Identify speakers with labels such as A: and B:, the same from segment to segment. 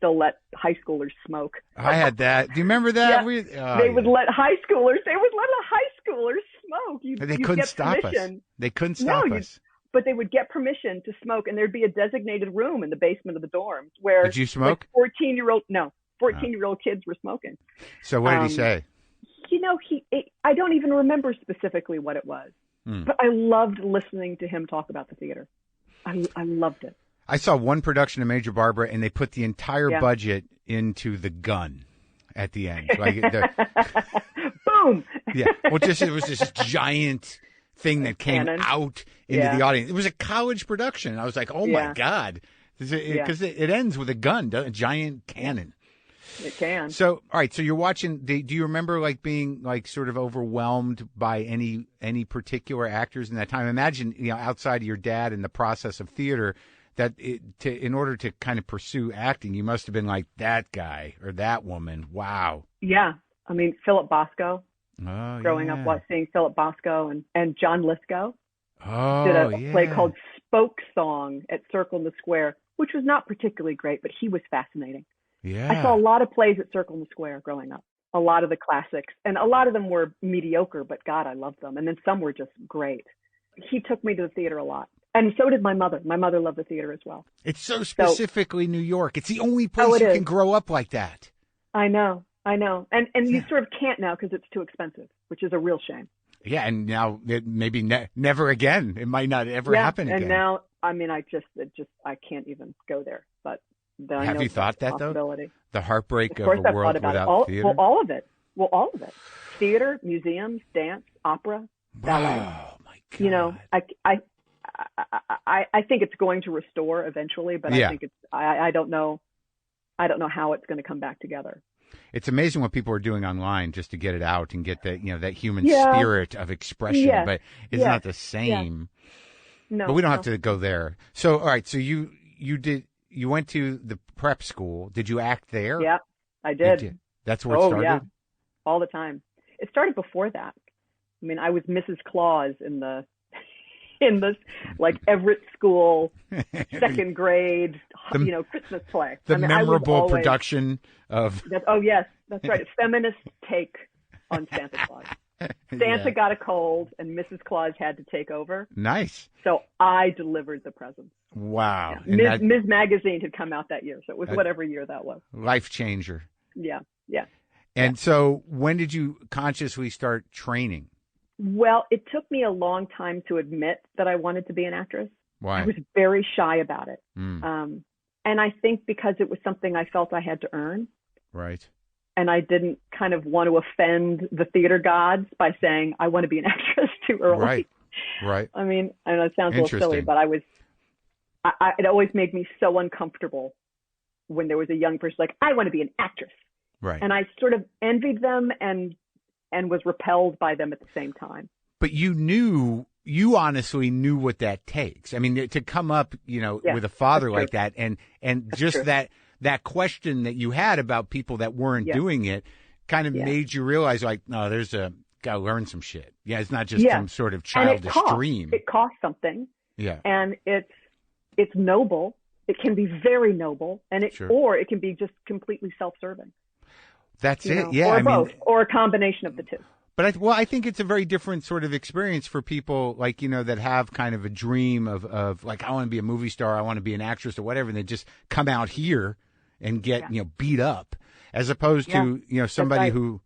A: still let high schoolers smoke.
B: I had that. Do you remember that?
A: Yeah. They would let high schoolers smoke.
B: They couldn't stop us. They couldn't stop us.
A: But they would get permission to smoke, and there'd be a designated room in the basement of the dorms where
B: Did you smoke?
A: 14-year-old kids were smoking.
B: So what did he say?
A: I don't even remember specifically what it was, but I loved listening to him talk about the theater. I loved it.
B: I saw one production of Major Barbara, and they put the entire budget into the gun at the end.
A: Boom!
B: Yeah. Well, it was this giant thing that came out into the audience. It was a college production. I was like, oh, my God. Because it ends with a gun, a giant cannon.
A: It can.
B: So, all right. So you're watching. Do you remember being sort of overwhelmed by any particular actors in that time? Imagine, outside of your dad in the process of theater, that in order to kind of pursue acting, you must have been like that guy or that woman. Wow.
A: Yeah. I mean, Philip Bosco. Growing up, seeing Philip Bosco and John Lithgow did a play called Spoke Song at Circle in the Square, which was not particularly great, but he was fascinating.
B: Yeah.
A: I saw a lot of plays at Circle in the Square growing up, a lot of the classics, and a lot of them were mediocre, but God, I loved them. And then some were just great. He took me to the theater a lot. And so did my mother. My mother loved the theater as well.
B: It's so specifically New York. It's the only place you can grow up like that.
A: I know. And you sort of can't now because it's too expensive, which is a real shame.
B: Yeah, and now it maybe never again. It might not ever happen again.
A: And now, I mean, I can't even go there. But
B: have you thought that, though? The heartbreak of
A: a
B: world without theater?
A: Well, all of it. Theater, museums, dance, opera, ballet.
B: Oh, my God.
A: I think it's going to restore eventually, but I think I don't know how it's going to come back together.
B: It's amazing what people are doing online just to get it out and get that human spirit of expression, but it's not the same. Yeah. No, but we don't have to go there. So, all right. So you went to the prep school. Did you act there?
A: Yeah, I did.
B: That's where it started?
A: Yeah, all the time. It started before that. I mean, I was Mrs. Claus in this Everett School second grade, Christmas play.
B: The memorable production of.
A: Yes, that's right. A feminist take on Santa Claus. Santa got a cold, and Mrs. Claus had to take over.
B: Nice.
A: So I delivered the presents.
B: Wow.
A: Yeah. Ms. Magazine had come out that year, so it was whatever year that was.
B: Life changer.
A: Yeah.
B: And so when did you consciously start training?
A: Well, it took me a long time to admit that I wanted to be an actress.
B: Why?
A: I was very shy about it. And I think because it was something I felt I had to earn.
B: Right.
A: And I didn't kind of want to offend the theater gods by saying I want to be an actress too early.
B: Right.
A: I mean, I know it sounds a little silly, but it always made me so uncomfortable when there was a young person like, I want to be an actress.
B: Right.
A: And I sort of envied them and was repelled by them at the same time.
B: But you honestly knew what that takes. I mean, to come up, with a father like that and just that question that you had about people that weren't doing it kind of made you realize no, gotta learn some shit. Yeah. It's not just some sort of childish dream.
A: It costs something.
B: Yeah.
A: And it's noble. It can be very noble or it can be just completely self-serving.
B: That's it. Yeah.
A: Or both, or a combination of the two.
B: But I think it's a very different sort of experience for people that have kind of a dream of like, I want to be a movie star, I want to be an actress or whatever, and they just come out here and get, beat up, as opposed to, somebody who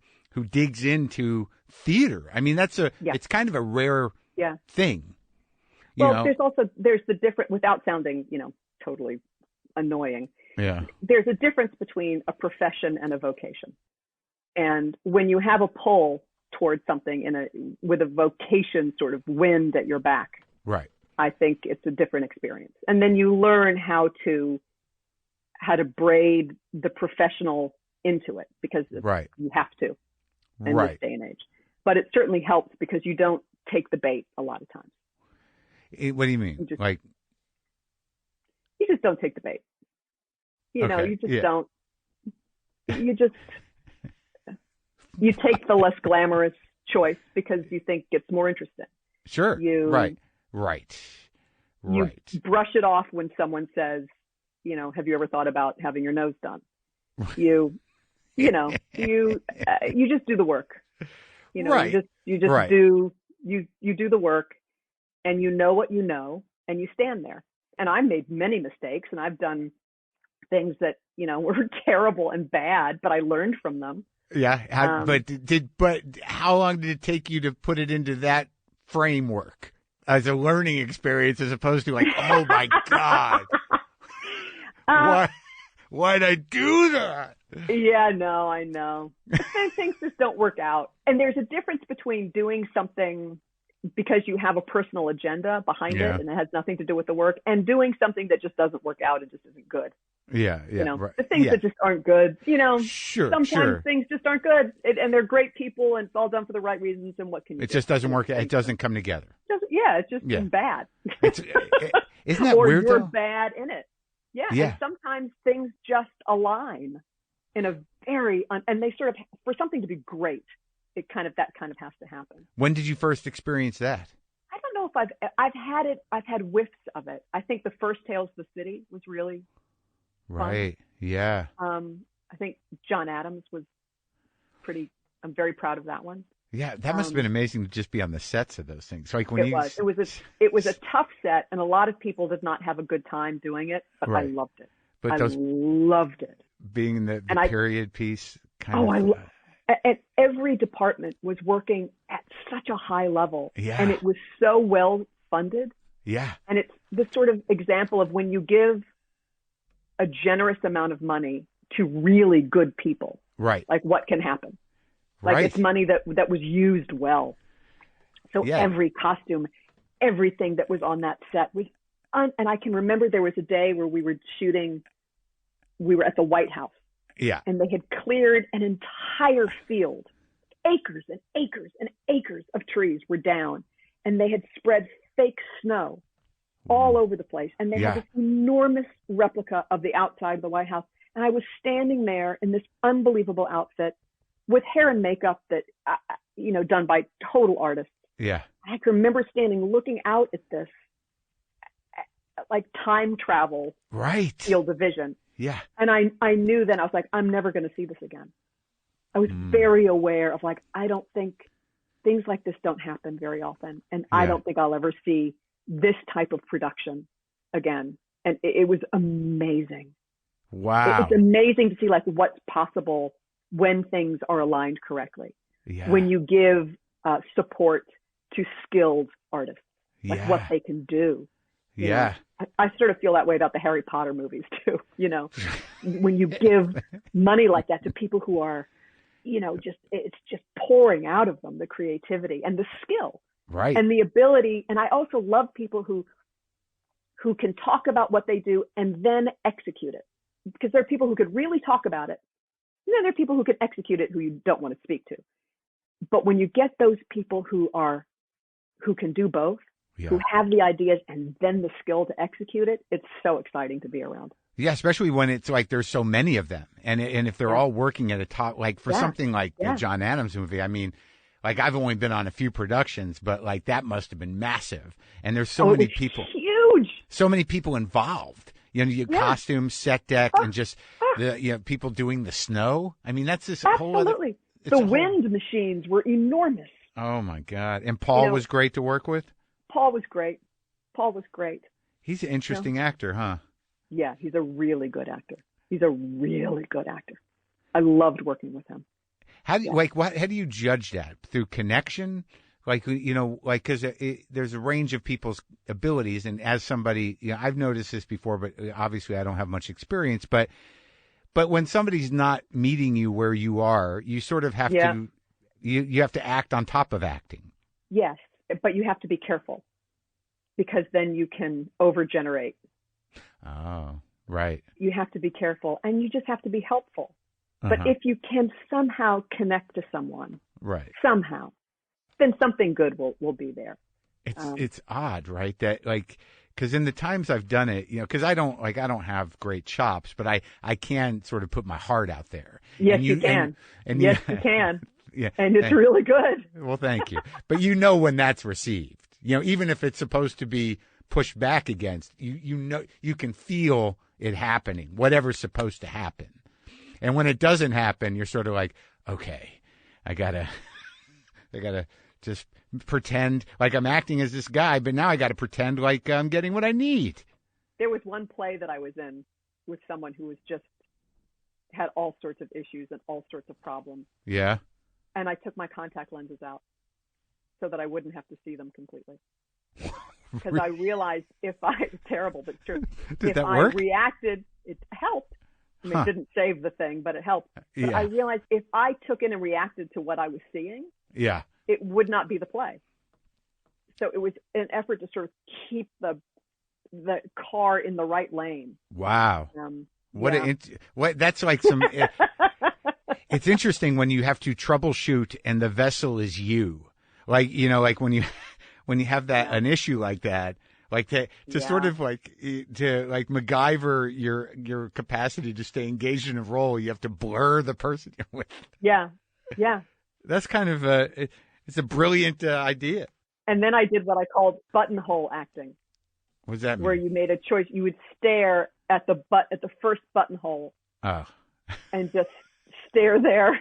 B: digs into theater. I mean, it's kind of a rare thing.
A: Well, there's the difference, without sounding, totally annoying.
B: Yeah.
A: There's a difference between a profession and a vocation. And when you have a pull towards something with a vocation sort of wind at your back,
B: right,
A: I think it's a different experience. And then you learn how to braid the professional into it because you have to in this day and age. But it certainly helps because you don't take the bait a lot of times.
B: What do you mean?
A: You just don't take the bait. You just don't. You take the less glamorous choice because you think it's more interesting.
B: Sure. Right.
A: You brush it off when someone says, have you ever thought about having your nose done? You just do the work.
B: Right.
A: You just
B: right.
A: do the work, and you know what you know, and you stand there. And I made many mistakes, and I've done things that were terrible and bad, but I learned from them.
B: Yeah, but how long did it take you to put it into that framework as a learning experience, as opposed to like, oh my God, why'd I do that?
A: Yeah, no, I know. But then things just don't work out, and there's a difference between doing something because you have a personal agenda behind it, and it has nothing to do with the work, and doing something that just doesn't work out and just isn't good.
B: Yeah.
A: Right. The things that just aren't good,
B: Sure.
A: Things just aren't good, and they're great people, and it's all done for the right reasons, and what can you do?
B: It just doesn't work. It doesn't come together.
A: It's just bad.
B: Isn't that
A: or
B: weird,
A: you're
B: though?
A: bad in it. Yeah. And sometimes things just align in a very, and they sort of, for something to be great, that kind of has to happen.
B: When did you first experience that?
A: I don't know if I've had whiffs of it. I think the first Tales of the City was really
B: right.
A: fun.
B: Yeah.
A: I think John Adams was I'm very proud of that one.
B: Yeah, that must have been amazing to just be on the sets of those things. Like when
A: it was a tough set, and a lot of people did not have a good time doing it, but I loved it.
B: But
A: loved it.
B: Being in the period piece
A: and every department was working at such a high level.
B: Yeah.
A: And it was so well funded.
B: Yeah.
A: And it's the sort of example of when you give a generous amount of money to really good people.
B: Right.
A: Like what can happen? Like it's money that was used well. So every costume, everything that was on that set was, and I can remember there was a day where we were at the White House.
B: Yeah.
A: And they had cleared an entire field. Acres and acres and acres of trees were down. And they had spread fake snow all over the place. And they had this enormous replica of the outside of the White House. And I was standing there in this unbelievable outfit with hair and makeup that, done by total artists.
B: Yeah.
A: I can remember looking out at this, like time travel field of vision.
B: Yeah.
A: And I knew then, I was like, I'm never going to see this again. I was very aware of I don't think things like this don't happen very often. And I don't think I'll ever see this type of production again. And it was amazing.
B: Wow.
A: It's amazing to see what's possible when things are aligned correctly.
B: Yeah.
A: When you give support to skilled artists, what they can do.
B: Yeah.
A: I sort of feel that way about the Harry Potter movies too. When you give money like that to people who are, it's just pouring out of them, the creativity and the skill,
B: right,
A: and the ability. And I also love people who can talk about what they do and then execute it, because there are people who could really talk about it, and then there are people who can execute it who you don't want to speak to. But when you get those people who can do both, who have the ideas and then the skill to execute it, it's so exciting to be around.
B: Yeah, especially when it's like there's so many of them. And if they're all working at a top, like for something like the John Adams movie, I mean, like I've only been on a few productions, but like that must have been massive. And there's so many people.
A: Huge.
B: So many people involved. You costumes, set deck, and just the people doing the snow. I mean, that's this whole other.
A: Absolutely. The wind machines were enormous.
B: Oh my God. And Paul was great to work with?
A: Paul was great.
B: He's an interesting actor, huh?
A: Yeah, he's a really good actor. I loved working with him.
B: How do you, how do you judge that? Through connection? Because there's a range of people's abilities, and as somebody, I've noticed this before, but obviously I don't have much experience, but when somebody's not meeting you where you are, you sort of have to, you have to act on top of acting.
A: Yes, but you have to be careful, because then you can overgenerate.
B: Oh, right.
A: You have to be careful, and you just have to be helpful. But if you can somehow connect to someone, somehow, then something good will be there.
B: It's odd, right? That because in the times I've done it, because I don't have great chops, but I can sort of put my heart out there.
A: Yes, you can. Yes, you can.
B: Yeah,
A: and it's really good.
B: Well, thank you. But when that's received, even if it's supposed to be pushed back against, you can feel it happening, whatever's supposed to happen. And when it doesn't happen, you're sort of like, okay, I gotta just pretend like I'm acting as this guy, but now I gotta pretend like I'm getting what I need.
A: There was one play that I was in with someone who was just had all sorts of issues and all sorts of problems.
B: Yeah.
A: And I took my contact lenses out so that I wouldn't have to see them completely. Because I realized it's terrible, but it's true.
B: Did that work?
A: I reacted, it helped. I mean, It didn't save the thing, but it helped. But I realized if I took in and reacted to what I was seeing, it would not be the play. So it was an effort to sort of keep the car in the right lane.
B: Wow. That's like some. It's interesting when you have to troubleshoot and the vessel is you. Like, like when you have an issue like that. Like to sort of like to like MacGyver your capacity to stay engaged in a role, you have to blur the person you're with.
A: Yeah.
B: That's kind of it's a brilliant idea.
A: And then I did what I called buttonhole acting.
B: What does that mean?
A: Where you made a choice, you would stare at the first buttonhole.
B: Oh.
A: And just stare there.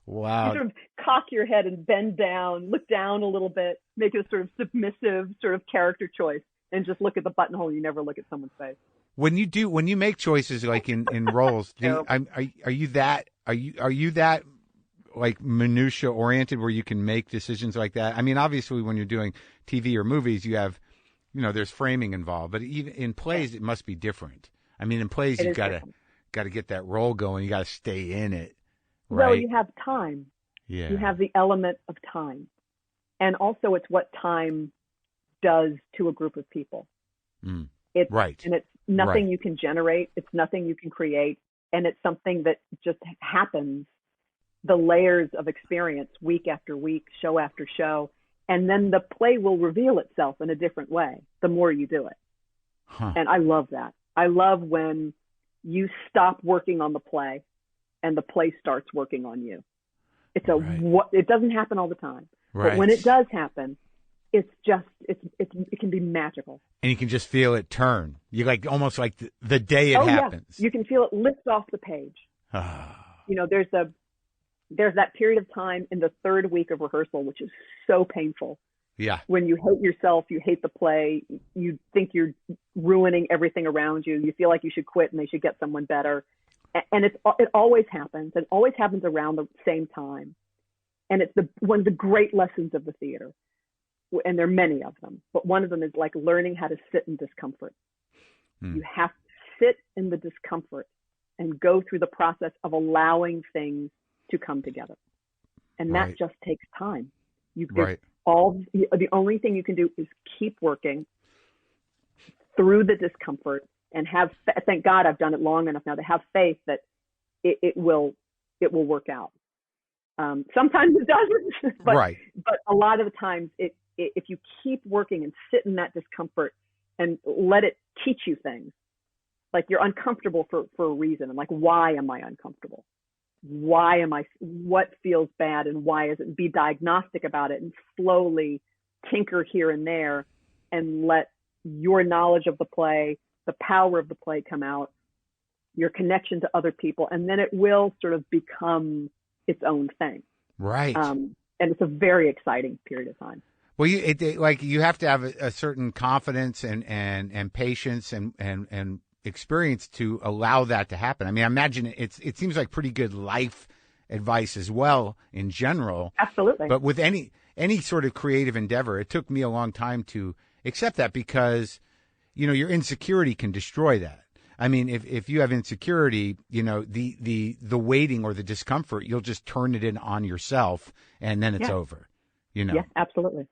B: Wow.
A: You sort of cock your head and bend down, look down a little bit, make it a sort of submissive sort of character choice, and just look at the buttonhole. You never look at someone's face. When
B: you make choices like in roles, are you that like minutia oriented where you can make decisions like that? I mean, obviously when you're doing TV or movies, you have, there's framing involved, but even in plays, it must be different. I mean, in plays, you've got to get that role going. You got to stay in it. Right.
A: Well, you have time.
B: Yeah.
A: You have the element of time. And also it's what time does to a group of people. It's,
B: right.
A: And it's nothing you can generate. It's nothing you can create. And it's something that just happens, the layers of experience week after week, show after show. And then the play will reveal itself in a different way the more you do it.
B: Huh.
A: And I love that. I love when you stop working on the play and the play starts working on you. It doesn't happen all the time, but when it does happen, it can be magical. And
B: you can just feel it turn. You like almost like the day it happens.
A: Yeah. You can feel it lift off the page. There's that period of time in the third week of rehearsal, which is so painful.
B: Yeah.
A: When you hate yourself, you hate the play, you think you're ruining everything around you. You feel like you should quit and they should get someone better. And it always happens, and always happens around the same time. And it's one of the great lessons of the theater. And there are many of them, but one of them is like learning how to sit in discomfort. You have to sit in the discomfort and go through the process of allowing things to come together. And that just takes time. The only thing you can do is keep working through the discomfort and thank God I've done it long enough now to have faith that it will work out. Sometimes it doesn't, but a lot of the times if you keep working and sit in that discomfort and let it teach you things, like you're uncomfortable for a reason. And like, why am I uncomfortable? What feels bad and why is it? Be diagnostic about it and slowly tinker here and there and let your knowledge of the play, the power of the play come out, your connection to other people, and then it will sort of become its own thing.
B: Right.
A: And it's a very exciting period of time.
B: Well, you have to have a certain confidence and patience and experience to allow that to happen. I mean, I imagine it seems like pretty good life advice as well in general.
A: Absolutely.
B: But with any sort of creative endeavor, it took me a long time to accept that because, your insecurity can destroy that. I mean, if you have insecurity, the waiting or the discomfort, you'll just turn it in on yourself and then it's over,
A: Yes, absolutely.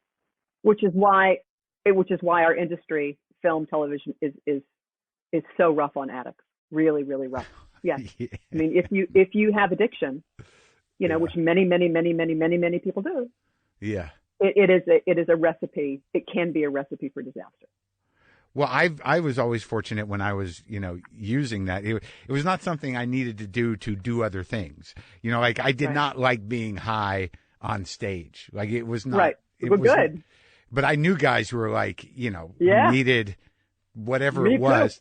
A: Which is why our industry, film, television is so rough on addicts. Really, really rough. Yes. Yeah. I mean, if you have addiction, which many people do.
B: Yeah.
A: It is a recipe. It can be a recipe for disaster.
B: Well, I was always fortunate when I was, using that. It was not something I needed to do other things. Like I did not like being high on stage. Like it was not.
A: Right. It was good.
B: But I knew guys who were like, who needed whatever
A: Me
B: it was.